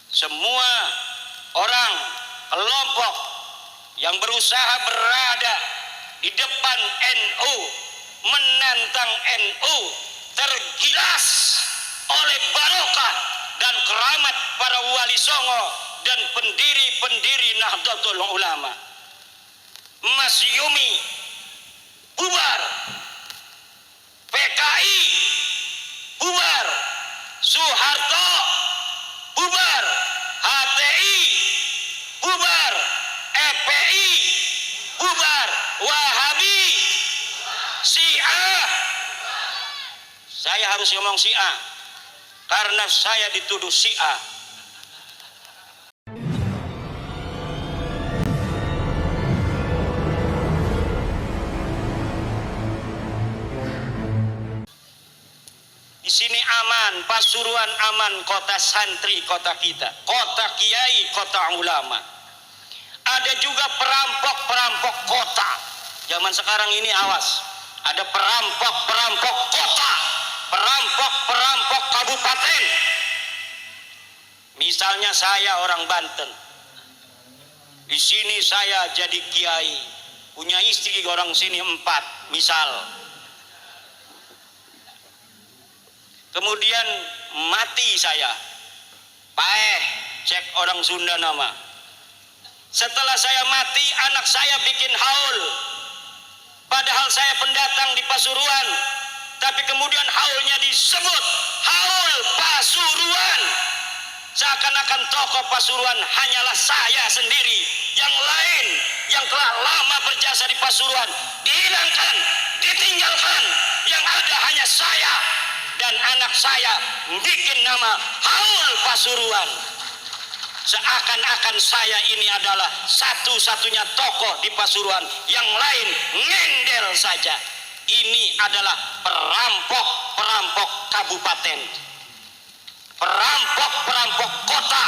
semua orang kelompok yang berusaha berada di depan NU, menantang NU, tergilas oleh barokah dan keramat para wali songo dan pendiri-pendiri Nahdlatul Ulama. Mas Yumi bubar, PKI bubar, Soeharto bubar, HTI bubar, FPI bubar, Wahabi, Syiah. Saya harus ngomong Syiah karena saya dituduh Syiah. Di sini aman, Pasuruan aman, kota santri, kota kita, kota kiai, kota ulama. Ada juga perampok-perampok kota. Zaman sekarang ini awas, ada perampok-perampok kota, perampok-perampok kabupaten. Misalnya saya orang Banten, di sini saya jadi kiai, punya istri orang sini 4, misal. Kemudian mati saya, paeh, cek orang Sunda nama. Setelah saya mati, anak saya bikin haul, padahal saya pendatang di Pasuruan, tapi kemudian haulnya disebut haul Pasuruan, seakan-akan tokoh Pasuruan hanyalah saya sendiri. Yang lain yang telah lama berjasa di Pasuruan dihilangkan, ditinggalkan, yang ada hanya saya dan anak saya bikin nama haul Pasuruan, seakan-akan saya ini adalah satu-satunya tokoh di Pasuruan, yang lain ngendel saja. Ini adalah perampok-perampok kabupaten, perampok-perampok kota.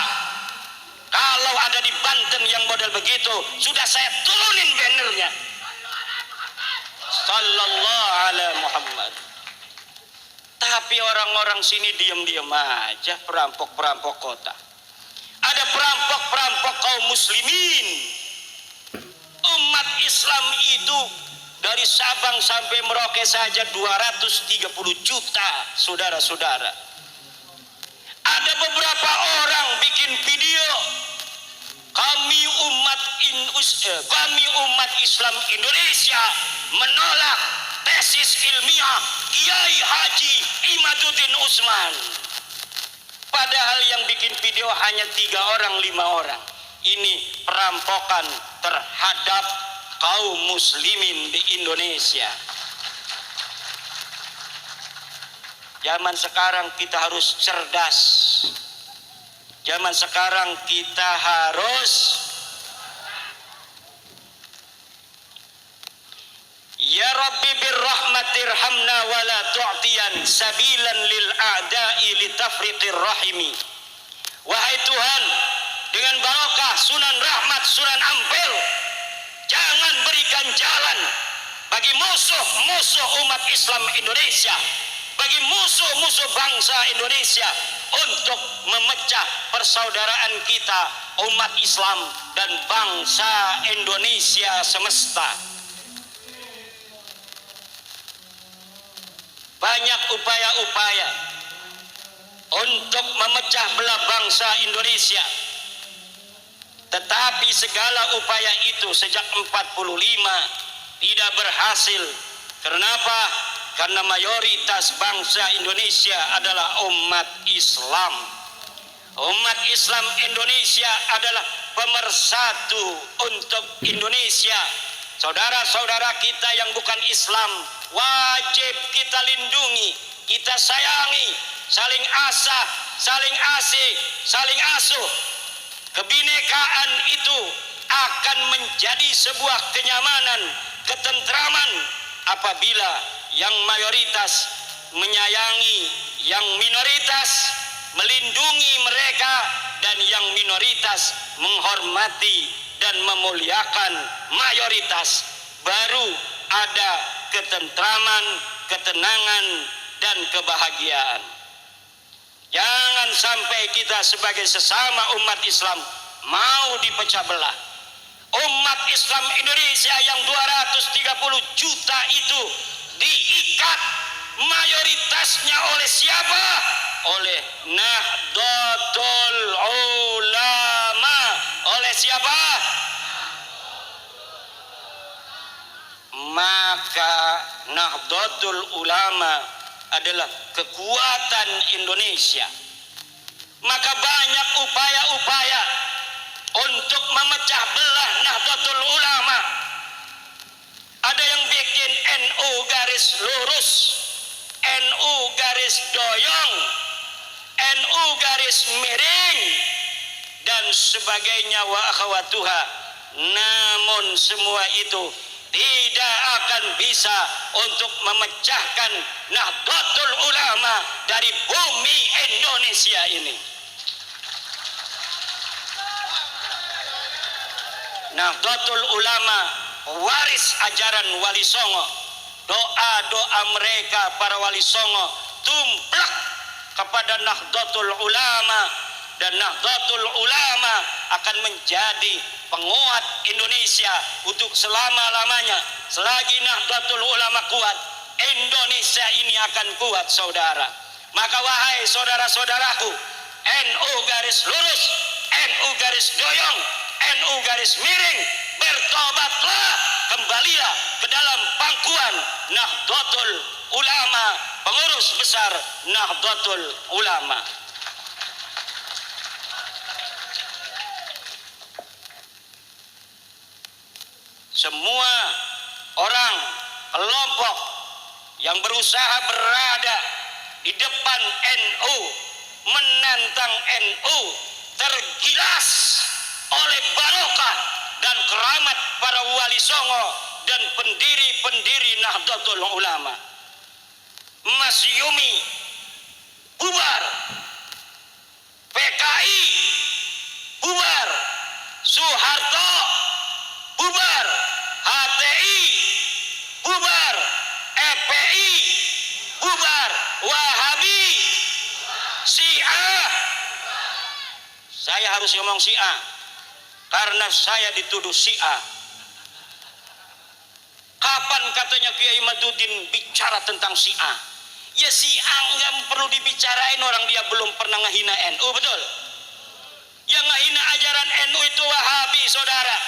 Kalau ada di Banten yang model begitu, sudah saya turunin bannernya. Sallallahu alaihi Muhammad. Tapi orang-orang sini diam-diam aja, perampok-perampok kota. Ada perampok-perampok kaum muslimin. Umat Islam itu dari Sabang sampai Merauke saja 230 juta, saudara-saudara. Ada beberapa orang bikin video, kami umat Islam Indonesia menolak tesis ilmiah Kiai Haji Imaduddin Usman. Padahal yang bikin video hanya 3 orang, 5 orang. Ini perampokan terhadap kaum muslimin di Indonesia. Zaman sekarang kita harus cerdas. Zaman sekarang kita harus ya Rabbi birrahmatirhamna wa la tu'tiyan sabilan lil a'da'i litafriqir rahimi. Wahai Tuhan, dengan barokah Sunan Rahmat, Sunan Ampel, jangan berikan jalan bagi musuh-musuh umat Islam Indonesia, bagi musuh-musuh bangsa Indonesia, untuk memecah persaudaraan kita umat Islam dan bangsa Indonesia semesta. Banyak upaya-upaya untuk memecah belah bangsa Indonesia, tetapi segala upaya itu sejak 45 tidak berhasil. Kenapa? Karena mayoritas bangsa Indonesia adalah umat Islam. Umat Islam Indonesia adalah pemersatu untuk Indonesia. Saudara-saudara kita yang bukan Islam wajib kita lindungi, kita sayangi, saling asah, saling asih, saling asuh. Kebinekaan itu akan menjadi sebuah kenyamanan, ketentraman apabila yang mayoritas menyayangi yang minoritas, melindungi mereka, dan yang minoritas menghormati dan memuliakan mayoritas. Baru ada ketentraman, ketenangan, dan kebahagiaan. Jangan sampai kita sebagai sesama umat Islam mau dipecah belah. Umat Islam Indonesia yang 230 juta itu diikat mayoritasnya oleh siapa? Oleh Nahdlatul Ulama. Oleh siapa? Maka Nahdlatul Ulama adalah kekuatan Indonesia. Maka banyak upaya-upaya untuk memecah belah Nahdlatul Ulama. Ada yang bikin NU garis lurus, NU garis doyong, NU garis miring, dan sebagainya wa akhawatuha. Namun semua itu tidak akan bisa untuk memecahkan Nahdlatul Ulama dari bumi Indonesia ini. Nahdlatul Ulama waris ajaran Wali Songo. Doa-doa mereka para Wali Songo tumplak kepada Nahdlatul Ulama, dan Nahdlatul Ulama akan menjadi penguat Indonesia untuk selama-lamanya. Selagi Nahdlatul Ulama kuat, Indonesia ini akan kuat, saudara. Maka wahai saudara-saudaraku, NU garis lurus, NU garis doyong, NU garis miring, bertobatlah, kembalilah ke dalam pangkuan Nahdlatul Ulama, pengurus besar Nahdlatul Ulama. Semua orang, kelompok yang berusaha berada di depan NU, menantang NU, tergilas oleh barokah dan keramat para Wali Songo dan pendiri-pendiri Nahdlatul Ulama. Mas Yumi bubar, PKI bubar, Soeharto bubar, HTI bubar, FPI bubar, Wahabi, Syiah. Saya harus ngomong Syiah karena saya dituduh Syiah. Kapan katanya Kiai Maduddin bicara tentang Syiah? Ya Syiah nggak perlu dibicarain, orang dia belum pernah ngehina NU, betul? Yang ngehina ajaran NU itu Wahabi, saudara.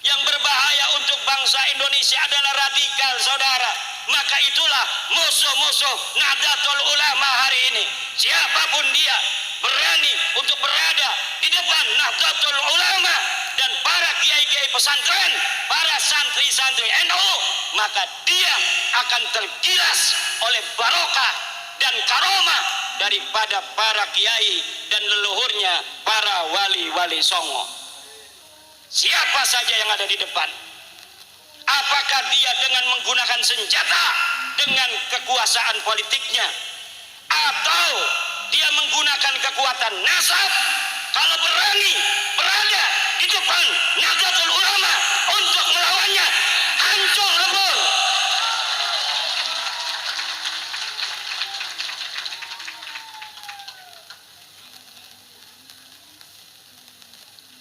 Yang berbahaya untuk bangsa Indonesia adalah radikal, saudara. Maka itulah musuh-musuh Nahdlatul Ulama hari ini. Siapapun dia berani untuk berada di depan Nahdlatul Ulama dan para kiai-kiai pesantren, para santri-santri NU, maka dia akan tergilas oleh barokah dan karomah daripada para kiai dan leluhurnya para wali-wali songo. Siapa saja yang ada di depan, apakah dia dengan menggunakan senjata dengan kekuasaan politiknya, atau dia menggunakan kekuatan nasab, kalau berani berada di depan Nahdlatul Ulama untuk melawannya, hancur lebur.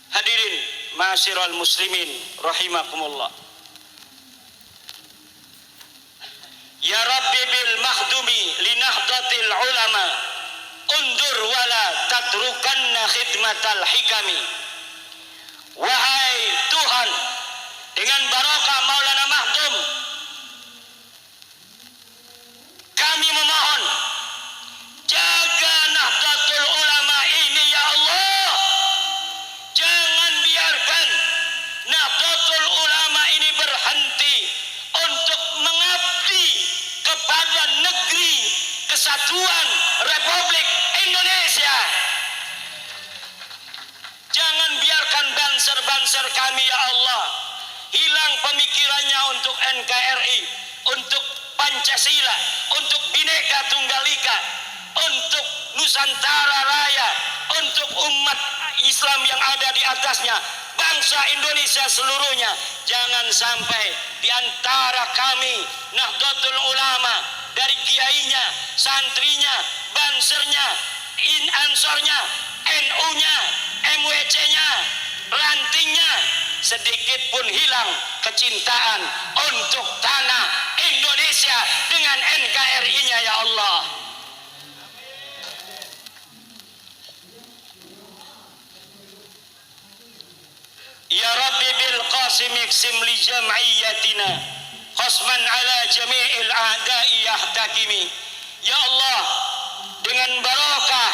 Hadirin ma'asyiral muslimin rahimakumullah. Ya Rabbi bil makhdumi li Nahdlatil Ulama undur wala tadrukanna khidmatal hikami. Wahai Tuhan, dengan barokah Maulana Mahdum, kami memohon, jaga Nahdlatul Ulama ini ya Allah. Jangan biarkan Nahdlatul Ulama ini berhenti untuk mengabdi kepada negeri kesatuan Republik Indonesia. Jangan biarkan banser-banser kami ya Allah hilang pemikirannya untuk NKRI, untuk Pancasila, untuk Bhinneka Tunggal Ika, untuk Nusantara Raya, untuk umat Islam yang ada di atasnya, bangsa Indonesia seluruhnya. Jangan sampai di antara kami Nahdlatul Ulama, dari kiainya, santrinya, Bansernya, Ansornya, NU-nya, MWC-nya, rantingnya, sedikit pun hilang kecintaan untuk tanah Indonesia dengan NKRI-nya ya Allah. Ya Rabbi bil Qasim iksim li jam'iyyatina khasman ala jami'il a'da'i yahtakimi. Ya Allah, dengan barokah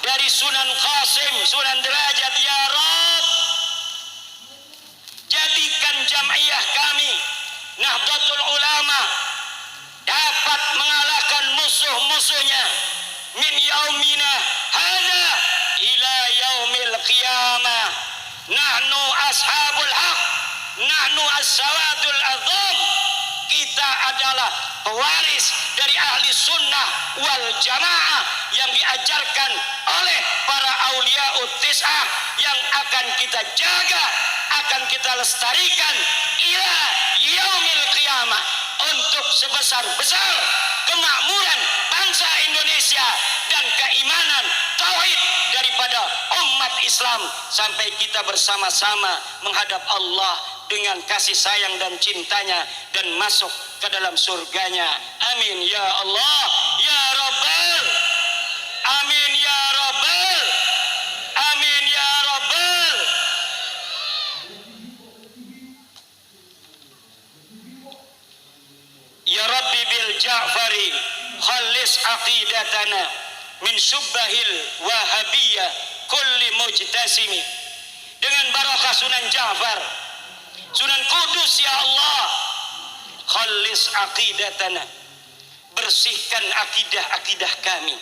dari Sunan Qasim, Sunan Derajat, ya Rabb, jadikan jam'iyah kami Nahdlatul Ulama dapat mengalahkan musuh-musuhnya min yaumina hadza ila yaumil qiyamah. Nahnu ashabul haq, nahnu as-sawadul azam. Kita adalah pewaris dari ahli sunnah wal jamaah yang diajarkan oleh para auliaut tis'ah yang akan kita jaga, akan kita lestarikan ila yaumil qiyamah untuk sebesar-besar kemakmuran bangsa Indonesia dan keimanan tauhid daripada umat Islam sampai kita bersama-sama menghadap Allah dengan kasih sayang dan cintanya dan masuk ke dalam surganya. Amin ya Allah ya Rabbal. Amin ya Rabbal. Amin ya Rabbal. Ya Rabbi bil Ja'fari khallis aqidatana min syubbahil wahabiyah kulli mujtasimi. Dengan barakah Sunan Ja'far, Sunan Kudus ya Allah, khallis aqidatana, bersihkan akidah-akidah kami,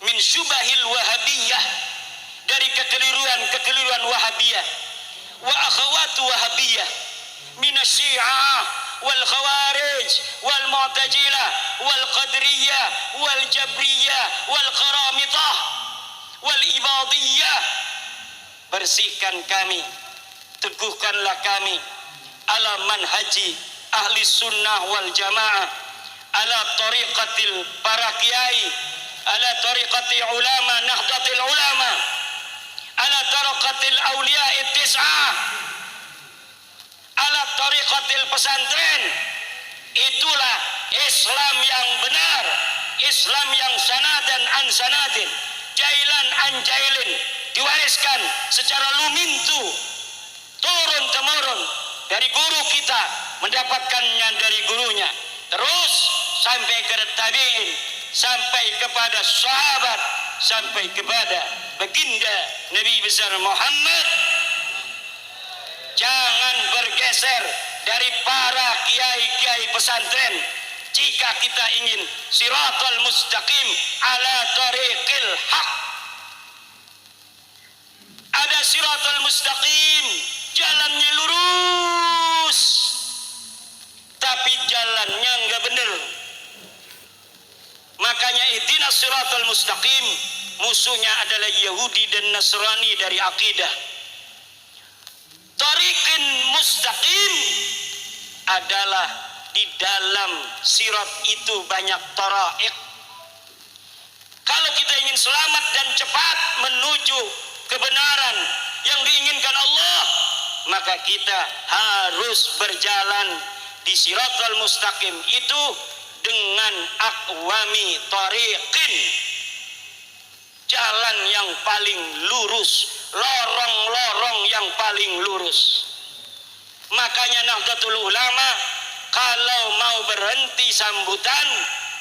min syubahil wahabiyah, dari kekeliruan wahabiyah, wa akhawatu wahabiyah, minasyi'ah wal khawarij wal mu'tajilah wal qadariyah wal jabriyah wal qaramitah wal ibadiyah. Bersihkan kami, teguhkanlah kami ala manhaji ahli sunnah wal jamaah, ala tariqatil para kiai, ala tariqati ulama nahdlatil ulama, ala tariqatil awliya ittis'ah, ala tariqatil pesantren. Itulah Islam yang benar, Islam yang sanadan an sanadin, jailan an jailin, diwariskan secara lumintu turun temurun dari guru kita, mendapatkannya dari gurunya, terus sampai ke tabi'in, sampai kepada sahabat, sampai kepada baginda Nabi besar Muhammad. Jangan bergeser dari para kiai-kiai pesantren jika kita ingin siratal mustaqim ala tariqil haq. Ada siratal mustaqim, jalannya lurus, tapi jalannya enggak benar. Makanya ihdinas siratal mustaqim, musuhnya adalah Yahudi dan Nasrani dari akidah. Tariqin mustaqim adalah di dalam sirat itu banyak tara'iq. Kalau kita ingin selamat dan cepat menuju kebenaran yang diinginkan Allah, maka kita harus berjalan di siratal mustaqim itu dengan aqwami tariqin, jalan yang paling lurus, lorong-lorong yang paling lurus. Makanya Nahdlatul Ulama kalau mau berhenti sambutan,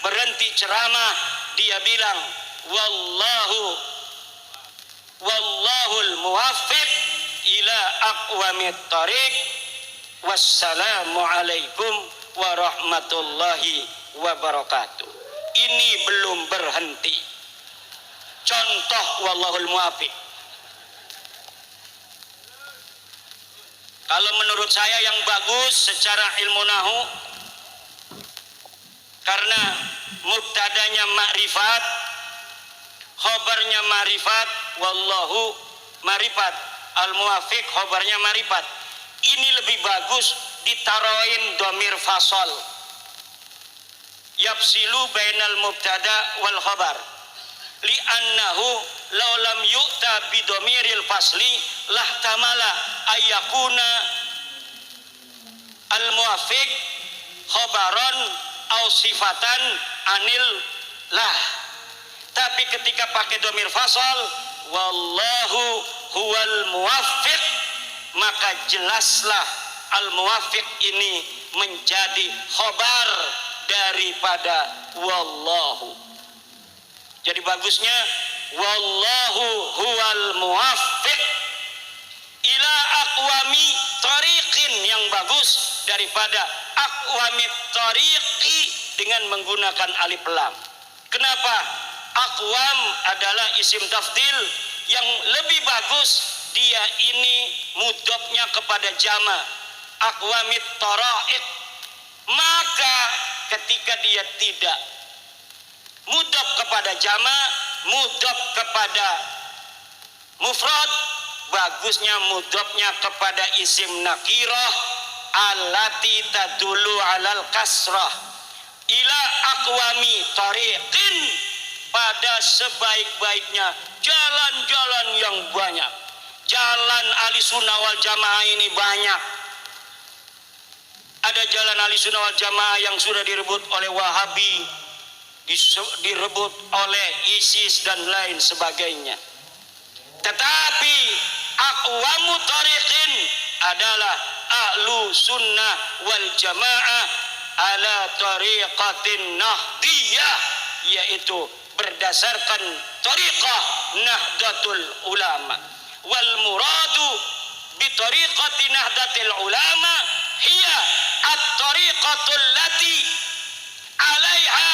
berhenti ceramah, dia bilang wallahul muwaffiq ila aqwamit tariq, wassalamu alaikum warahmatullahi wabarakatuh. Ini belum berhenti. Contoh wallahul muwaffiq. Kalau menurut saya yang bagus secara ilmu nahu, karena mubtadanya ma'rifat, khobarnya ma'rifat, wallahu ma'rifat, al-muwafiq khobarnya ma'rifat. Ini lebih bagus ditaroin domir fasol, yapsilu bainal mubtada wal khobar. li'annahu law lam yu'ta bidomiril fasli lahtamala ayyakuna al muwafiq khobaron au sifatan anil lah. Tapi ketika pakai domir fasal, wallahu huwal muwaffiq, maka jelaslah al muwaffiq ini menjadi khobar daripada wallahu. Jadi bagusnya wallahu huwal muwaffiq ila aqwami tariqin, yang bagus daripada aqwamit tariqi dengan menggunakan alif lam. Kenapa? Aqwam adalah isim tafdil yang lebih bagus, dia ini mudhofnya kepada jama. Aqwamit tariq, maka ketika dia tidak mudhaf kepada jama, mudhaf kepada mufrad, bagusnya mudhafnya kepada isim nakirah allati tadullu alal kasrah. Ila aqwami tariqin, pada sebaik-baiknya jalan-jalan yang banyak. Jalan Ahlussunnah wal Jamaah ini banyak. Ada jalan Ahlussunnah wal Jamaah yang sudah direbut oleh Wahabi, direbut oleh ISIS dan lain sebagainya. Tetapi aqwamu tariqin adalah Ahlussunnah wal Jamaah ala tariqatin nahdiyah, yaitu berdasarkan tariqah Nahdlatul Ulama. Wal muradu bi tariqati Nahdlatul Ulama hiya at-tariqatul lati 'alaiha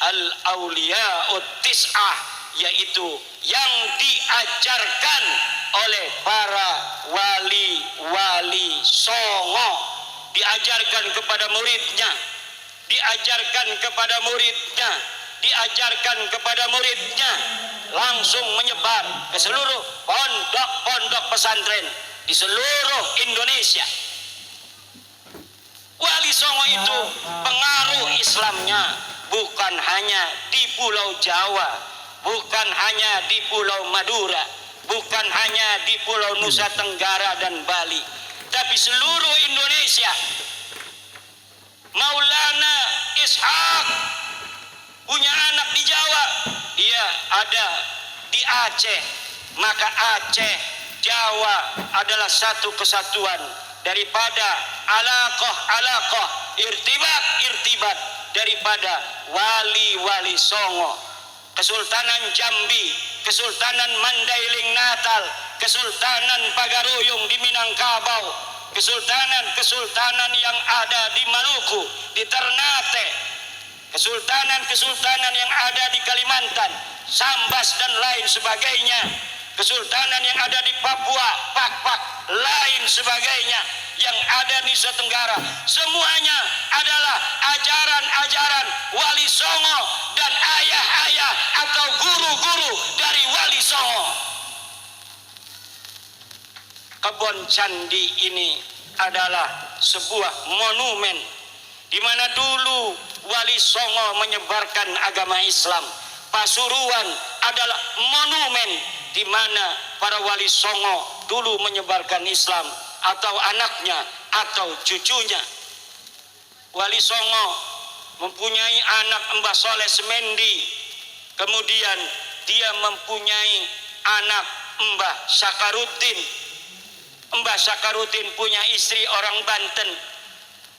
al-auliya'ut tis'ah, yaitu yang diajarkan oleh para wali-wali songo, diajarkan kepada muridnya, diajarkan kepada muridnya, diajarkan kepada muridnya, langsung menyebar ke seluruh pondok-pondok pesantren di seluruh Indonesia. Wali songo itu pengaruh Islamnya bukan hanya di Pulau Jawa, bukan hanya di Pulau Madura, bukan hanya di Pulau Nusa Tenggara dan Bali, tapi seluruh Indonesia. Maulana Ishaq punya anak di Jawa, dia ada di Aceh, maka Aceh Jawa adalah satu kesatuan daripada alaqah irtibat daripada wali-wali songo. Kesultanan Jambi, Kesultanan Mandailing Natal, Kesultanan Pagaruyung di Minangkabau, kesultanan-kesultanan yang ada di Maluku, di Ternate, kesultanan-kesultanan yang ada di Kalimantan, Sambas dan lain sebagainya, kesultanan yang ada di Papua, Pak lain sebagainya, yang ada di Nusa Tenggara, semuanya adalah ajaran-ajaran wali songo dan ayah-ayah atau guru-guru dari wali songo. Kebon Candi ini adalah sebuah monumen di mana dulu wali songo menyebarkan agama Islam. Pasuruan adalah monumen di mana para wali songo dulu menyebarkan Islam, atau anaknya atau cucunya. Wali songo mempunyai anak Mbah Soleh Semendi, kemudian dia mempunyai anak Mbah Sakaruddin. Mbah Sakaruddin punya istri orang Banten,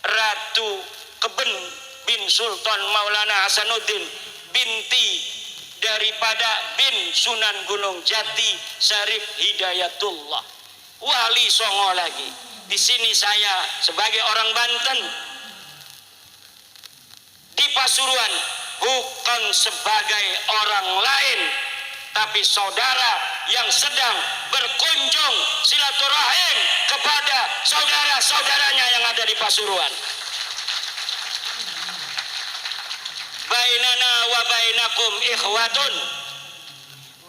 Ratu Keben bin Sultan Maulana Hasanuddin binti daripada bin Sunan Gunung Jati Syarif Hidayatullah, wali songo lagi. Di sini saya sebagai orang Banten di Pasuruan bukan sebagai orang lain, tapi saudara yang sedang berkunjung silaturahim kepada saudara-saudaranya yang ada di Pasuruan. Bainana wa bainakum ikhwatun,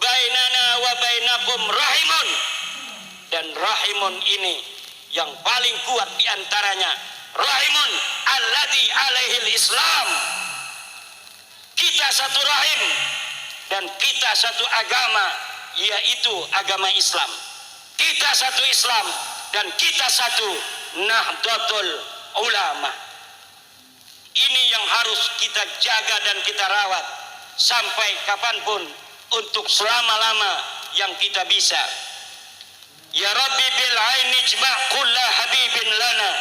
bainana wa bainakum rahimun, dan rahimun ini yang paling kuat diantaranya rahimun alladhi alaihil Islam. Kita satu rahim dan kita satu agama, yaitu agama Islam. Kita satu Islam dan kita satu Nahdlatul Ulama. Ini yang harus kita jaga dan kita rawat sampai kapanpun, untuk selama-lama yang kita bisa. Ya Rabbi bil aini ijma' kulla habibin lana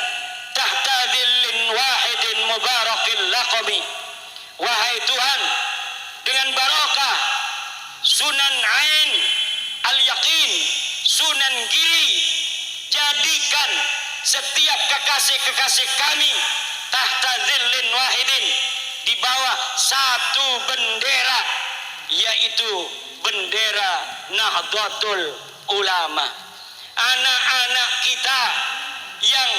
tahta dhillin wahidin mubarakil laqami. Wahai Tuhan, dengan barokah Sunan Ain Al-Yaqin, Sunan Giri, jadikan setiap kekasih-kekasih kami tahta dhillin wahidin, di bawah satu bendera, yaitu bendera Nahdlatul Ulama. Anak-anak kita yang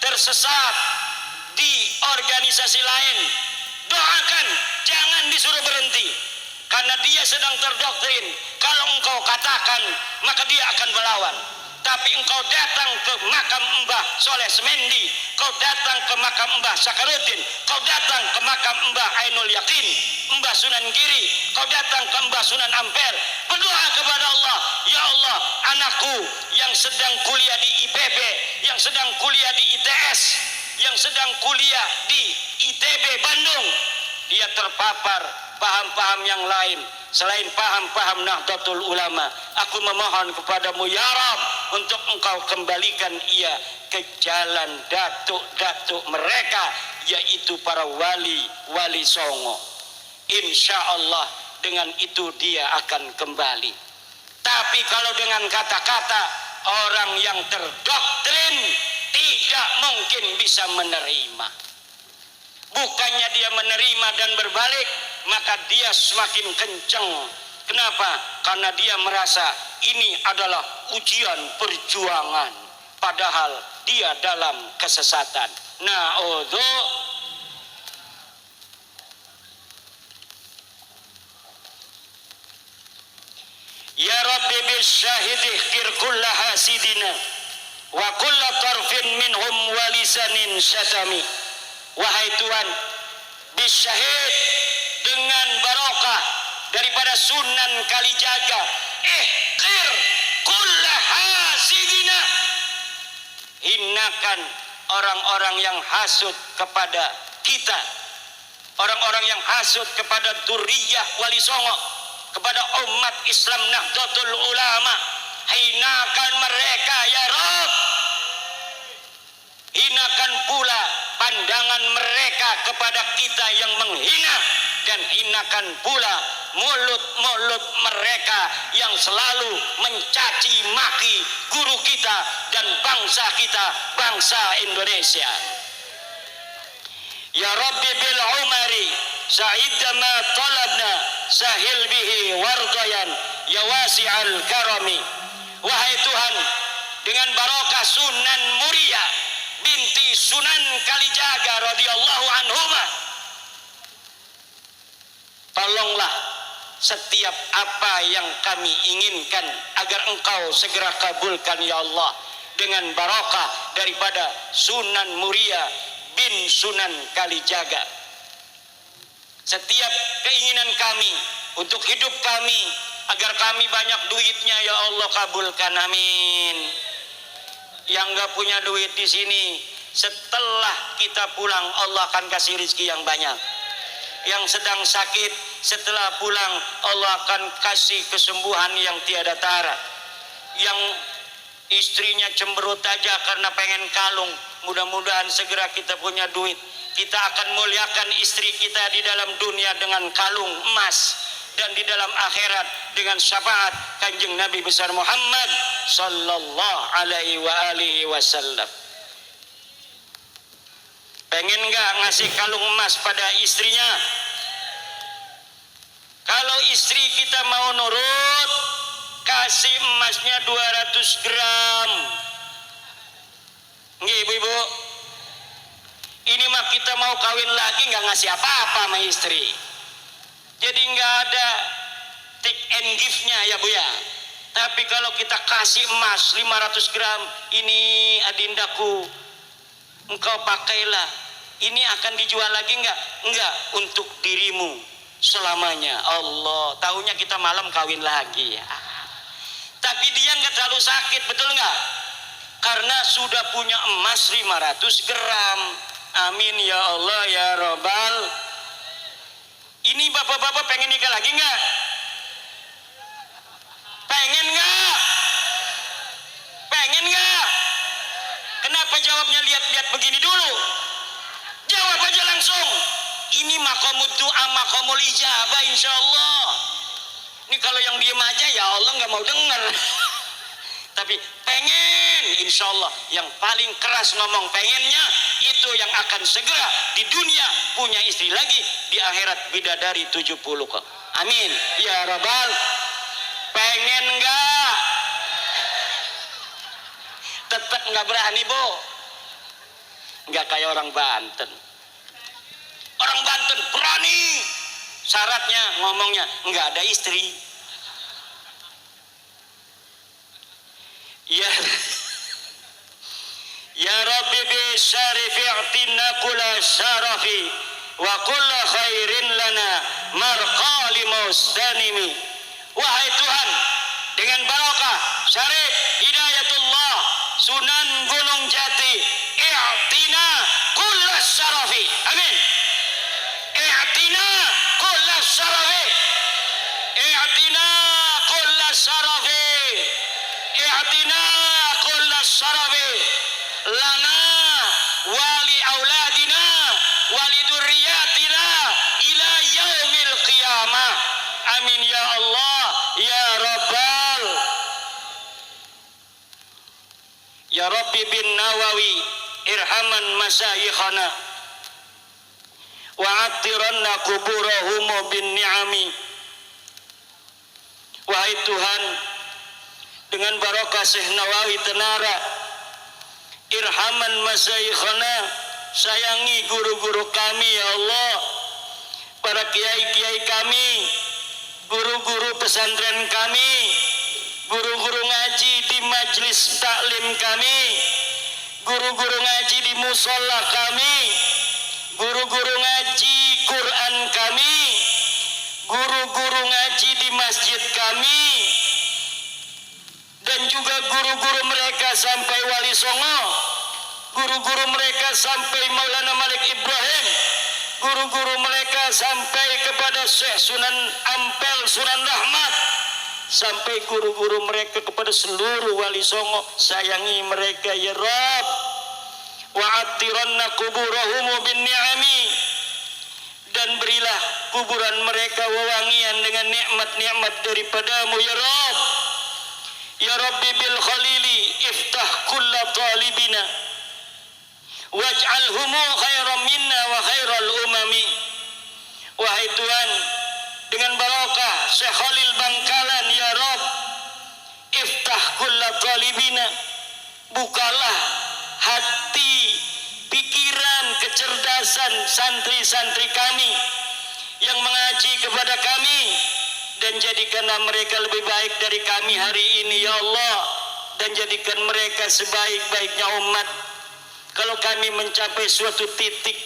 tersesat di organisasi lain, doakan, jangan disuruh berhenti, karena dia sedang terdoktrin. Kalau engkau katakan, maka dia akan melawan. Tapi engkau datang ke makam Mbah Soleh Semendi, kau datang ke makam Mbah Sakarudin, kau datang ke makam Mbah Ainul Yakin, Mbah Sunan Giri, kau datang ke Mbah Sunan Ampel, berdoa kepada Allah, ya Allah, anakku yang sedang kuliah di IPB, yang sedang kuliah di ITS, yang sedang kuliah di ITB Bandung, dia terpapar paham-paham yang lain selain paham-paham Nahdlatul Ulama. Aku memohon kepadamu ya Rabb, untuk engkau kembalikan ia ke jalan datuk-datuk mereka, yaitu para wali-wali songo. Insya Allah dengan itu dia akan kembali. Tapi kalau dengan kata-kata, orang yang terdoktrin tidak mungkin bisa menerima. Bukannya dia menerima dan berbalik, maka dia semakin kencang. Kenapa? Karena dia merasa ini adalah ujian perjuangan, padahal dia dalam kesesatan. Ya Rabbi bisyahidih kir kulla hasidina wa kulla tarfin minhum walisanin syatami. Wahai Tuhan, bisyahid, dengan barokah daripada Sunan Kalijaga, ihqir kulla hasidina, hinakan orang-orang yang hasud kepada kita, orang-orang yang hasud kepada dzurriyyah Wali Songo, kepada umat Islam Nahdlatul Ulama. Hinakan mereka ya Rabb. Hinakan pula pandangan mereka kepada kita yang menghina, dan hinakan pula mulut-mulut mereka yang selalu mencaci maki guru kita dan bangsa kita, bangsa Indonesia. Ya Rabbi bil umari sa'idama talabna sahil bihi wardayan ya wasi'al karami. Wahai Tuhan, dengan barokah Sunan Muria binti Sunan Kalijaga radhiyallahu anhuma, tolonglah setiap apa yang kami inginkan agar engkau segera kabulkan ya Allah, dengan barokah daripada Sunan Muria bin Sunan Kalijaga. Setiap keinginan kami untuk hidup kami, agar kami banyak duitnya ya Allah, kabulkan, amin. Yang gak punya duit di sini, setelah kita pulang Allah akan kasih rezeki yang banyak. Yang sedang sakit, setelah pulang Allah akan kasih kesembuhan yang tiada tara. Yang istrinya cemberut aja karena pengen kalung, mudah-mudahan segera kita punya duit. Kita akan muliakan istri kita di dalam dunia dengan kalung emas, dan di dalam akhirat dengan syafaat Kanjeng Nabi besar Muhammad sallallahu alaihi wa alihi wasallam. Pengen nggak ngasih kalung emas pada istrinya? Kalau istri kita mau nurut, kasih emasnya 200 gram. Nggih ibu-ibu, ini mah kita mau kawin lagi nggak ngasih apa-apa sama istri. Jadi nggak ada take and give-nya ya Bu ya. Tapi kalau kita kasih emas 500 gram, ini adindaku, engkau pakailah. Ini akan dijual lagi enggak? Enggak, untuk dirimu. selamanya. Allah, tahunya kita malam kawin lagi ya. Tapi dia nggak terlalu sakit, betul nggak? Karena sudah punya emas 500 gram. Amin ya Allah ya Rabbal. Ini bapak-bapak pengen nikah lagi nggak? Pengen nggak? Pengen nggak? Kenapa jawabnya lihat-lihat begini dulu? Jawab aja langsung. Ini makomud doa, makomul ijabah insya Allah. Ini kalau yang diem aja ya Allah nggak mau dengar. Tapi pengen, insya Allah yang paling keras ngomong pengennya itu yang akan segera di dunia punya istri lagi, di akhirat bidadari 70 kok. Amin ya Rabbal. Pengen nggak? Tetap nggak berani, Bu. Nggak kayak orang Banten. Orang Banten berani. Syaratnya ngomongnya nggak ada istri. Ya, ya Rabbi bi syarifi i'tina kulla syarafi wa kulla khairin lana marqali mustanimi. Wahai Tuhan, dengan barokah syarif hidayatullah Sunan Gunung Jati, i'tina kulla syarafi. Amin. I'tina kulla syarafi. I'tina kulla syarafi. I'tina kulla syarafi lana wali auladina wali durriyatina ila yaumil qiyamah. Amin ya Allah ya Rabbal. Ya Rabbi bin Nawawi irhaman masyayikhana wa attiranna kuburahum bin ni'ami. Wahai Tuhan, dengan barokah Syekh Nawawi Tenara, irhaman masyayikhana, sayangi guru-guru kami ya Allah, para kiai-kiai kami, guru-guru pesantren kami, guru-guru ngaji di majlis taklim kami, guru-guru ngaji di musola kami, guru-guru ngaji Quran kami, guru-guru ngaji di masjid kami, dan juga guru-guru mereka sampai Wali Songo, guru-guru mereka sampai Maulana Malik Ibrahim, guru-guru mereka sampai kepada Syekh Sunan Ampel, Sunan Rahmat, sampai guru-guru mereka kepada seluruh Wali Songo. Sayangi mereka ya Rabb. Wa attiranna kuburahum bin ni'ami, dan berilah kuburan mereka wewangian dengan nikmat-nikmat daripadamu ya Rabb. Ya Rabbi bil khalili iftah kulla talibina waj'alhumu khairan minna wa khairal umami. Wahai Tuhan, dengan barokah Syekh Khalil Bangkalan ya Rabb, iftah kulla talibina, bukalah hati, pikiran, kecerdasan santri-santri kami yang mengaji kepada kami, dan jadikanlah mereka lebih baik dari kami hari ini ya Allah, dan jadikan mereka sebaik-baiknya umat. Kalau kami mencapai suatu titik,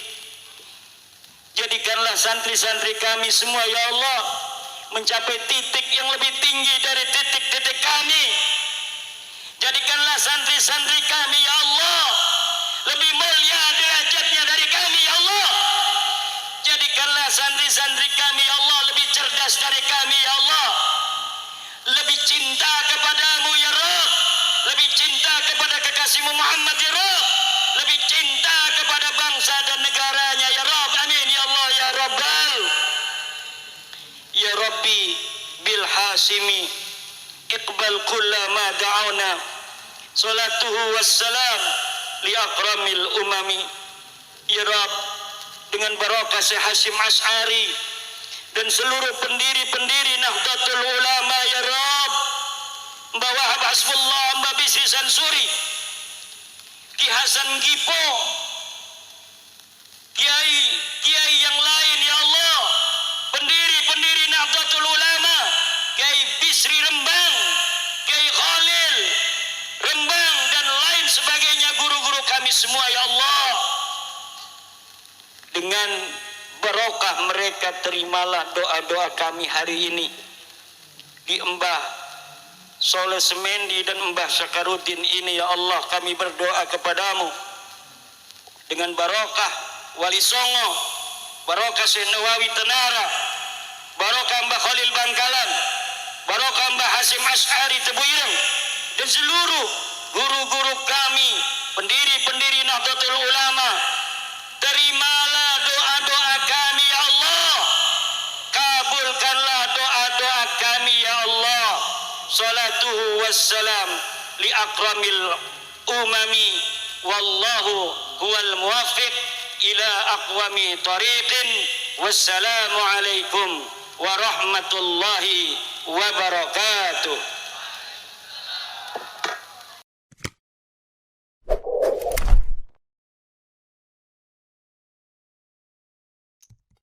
jadikanlah santri-santri kami semua ya Allah mencapai titik yang lebih tinggi dari titik-titik kami. Jadikanlah santri-santri kami ya Allah lebih mulia derajatnya dari kami ya Allah. Jadikanlah santri-santri kami ya Allah lebih cerdas dari kami ya Allah, lebih cinta kepadamu ya Rabb, lebih cinta kepada kekasihmu Muhammad ya Rabb, lebih cinta kepada bangsa dan negaranya ya Rabb. Amin ya Allah ya Rabbal. Ya Rabbi bil hasimi iqbal kulla ma da'una salatuhu wassalam li akramil umami. Ya Rabb, dengan barokah Syekh Hasyim Asy'ari dan seluruh pendiri-pendiri Nahdlatul Ulama ya Rabb, Mbah Wahab Hasbullah, Mbah Bisri Sansuri, Ki Hasan Gipo, kiai yang lain ya Allah, pendiri-pendiri Nahdlatul Ulama, Kiai Bisri Rembang, Kiai Khalil Rembang dan lain sebagainya, guru-guru kami semua ya Allah. Dengan barokah mereka, terimalah doa-doa kami hari ini. Di Mbah Soleh Semendi dan Mbah Sakarudin ini, ya Allah, kami berdoa kepadamu dengan barokah Wali Songo, barokah Syekh Nawawi Tenara, barokah Mbah Khalil Bangkalan, barokah Mbah Hasim Asy'ari Tebuireng, dan seluruh guru-guru kami, pendiri-pendiri Nahdlatul Ulama. Terimalah doa-doa kami, ya Allah. Kabulkanlah doa-doa kami, ya Allah. Salatuhu wassalam li akramil umami, wallahu huwal muwaffiq ila aqwami tariqin. Wassalamu alaikum warahmatullahi wabarakatuh.